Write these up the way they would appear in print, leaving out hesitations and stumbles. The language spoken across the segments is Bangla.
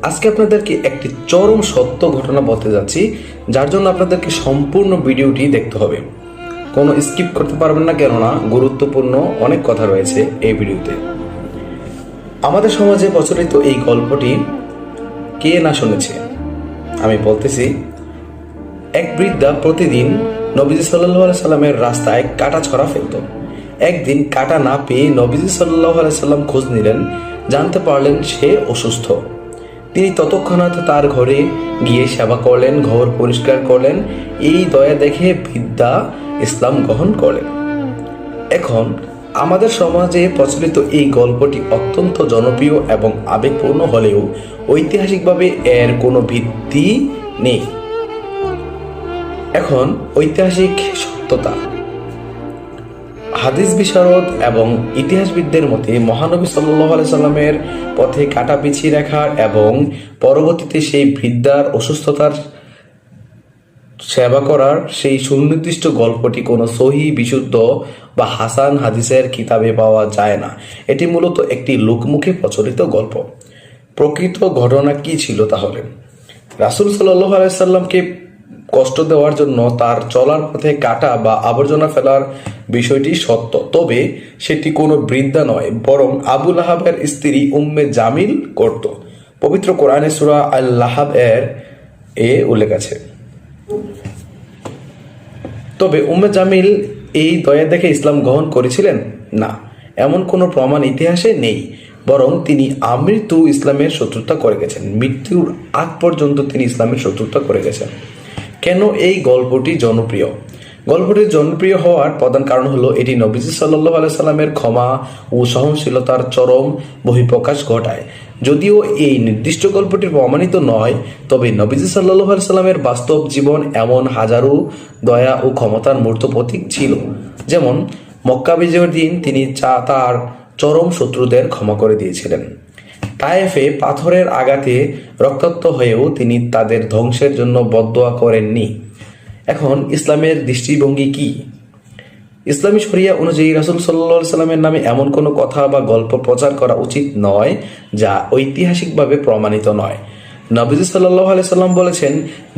আজকে আপনাদেরকে একটি চরম সত্য ঘটনা বলতে যাচ্ছি, যার জন্য আপনাদেরকে সম্পূর্ণ ভিডিওটি দেখতে হবে। কোনো স্কিপ করতে পারবেন না, কেননা গুরুত্বপূর্ণ অনেক কথা রয়েছে এই ভিডিওতে। আমাদের সমাজে প্রচলিত এই গল্পটি কে না শুনেছে? আমি বলতেছি, এক বৃদ্ধা প্রতিদিন নবীজি সাল্লাল্লাহু আলাইহি সাল্লামের রাস্তায় কাটা ছড়া ফেলত। একদিন কাটা না পেয়ে নবীজি সাল্লাল্লাহু আলাইহি সাল্লাম খোঁজ নিলেন, জানতে পারলেন সে অসুস্থ। তিনি তৎক্ষণাৎ তার ঘরে গিয়ে সেবা করলেন, ঘর পরিষ্কার করলেন। এই দয়া দেখে বৃদ্ধা ইসলাম গ্রহণ করলেন। এখন আমাদের সমাজে প্রচলিত এই গল্পটি অত্যন্ত জনপ্রিয় এবং আবেগপূর্ণ হলেও ঐতিহাসিকভাবে এর কোনো ভিত্তি নেই। এখন ঐতিহাসিক সত্যতা, হাদিস বিশারদ এবং ইতিহাসবিদদের মতে মহানবী সাল্লাল্লাহু আলাইহি সাল্লামের পথে কাটা পিছিয়ে রাখার এবং পরবর্তীতে সেই বৃদ্ধার অসুস্থতার সেবা করার সেই সুনির্দিষ্ট গল্পটি কোনো সহিহ বিশুদ্ধ বা হাসান হাদিসের কিতাবে পাওয়া যায় না। এটি মূলত একটি লোকমুখে প্রচলিত গল্প। প্রকৃত ঘটনা কি ছিল তাহলে? রাসূল সাল্লাল্লাহু আলাইহি সাল্লামকে কষ্ট দেওয়ার জন্য তার চলার পথে কাটা বা আবর্জনা ফেলার বিষয়টি সত্য, তবে সেটি কোনো বৃদ্ধা নয়, বরং আবু লাহাবের স্ত্রী উম্মে জামিল করত। পবিত্র কোরআনে সূরা আল লাহাব এর উল্লেখ আছে। তবে উম্মে জামিল এই দয়া দেখে ইসলাম গ্রহণ করেছিলেন? না, এমন কোনো প্রমাণ ইতিহাসে নেই, বরং তিনি আমৃত্যু ইসলামের শত্রুতা করে গেছেন। মৃত্যুর আগ পর্যন্ত তিনি ইসলামের শত্রুতা করে গেছেন। কেন এই গল্পটি জনপ্রিয়? গল্পটি জনপ্রিয় হওয়ার প্রধান কারণ হলো এটি নবীজি সাল্লাল্লাহু আলাইহি সাল্লামের ক্ষমা ও সহনশীলতার চরম বহিঃপ্রকাশ ঘটায়। যদিও এই নির্দিষ্ট গল্পটি প্রমাণিত নয়, তবে নবীজি সাল্লাল্লাহু আলাইহি সাল্লামের বাস্তব জীবন এমন হাজারো দয়া ও ক্ষমতার মূর্ত প্রতীক ছিল। যেমন মক্কা বিজয়ের দিন তিনি তার চরম শত্রুদের ক্ষমা করে দিয়েছিলেন। তায়েফে পাথরের আঘাতে রক্তাক্ত হয়েও তিনি তাদের ধ্বংসের জন্য বদদোয়া করেননি। এখন ইসলামের দৃষ্টিভঙ্গি কি? ইসলামী শরিয়া অনুযায়ী রাসূল সাল্লাল্লাহু আলাইহি সাল্লামের নামে এমন কোনো কথা বা গল্প প্রচার করা উচিত নয় যা ঐতিহাসিকভাবে প্রমাণিত নয়। নবীজি সাল্লাল্লাহু আলাইহি সাল্লাম বলেছেন,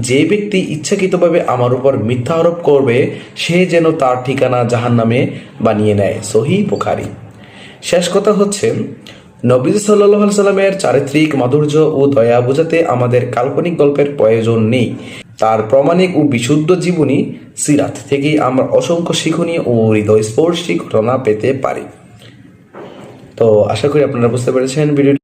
যে ব্যক্তি ইচ্ছাকৃতভাবে আমার উপর মিথ্যা আরোপ করবে সে যেন তার ঠিকানা জাহান্নামে বানিয়ে নেয়। সহিহ বুখারী। শেষ কথা হচ্ছে, নবীজি সাল্লাল্লাহু আলাইহি সাল্লামের চারিত্রিক মাধুর্য ও দয়া বোঝাতে আমাদের কাল্পনিক গল্পের প্রয়োজন নেই। তার প্রামাণিক ও বিশুদ্ধ জীবনী সিরাত থেকেই আমরা অসংখ্য শিক্ষণীয় ও হৃদয়স্পর্শী ঘটনা পেতে পারি। তো আশা করি আপনারা বুঝতে পেরেছেন ভিডিওটি।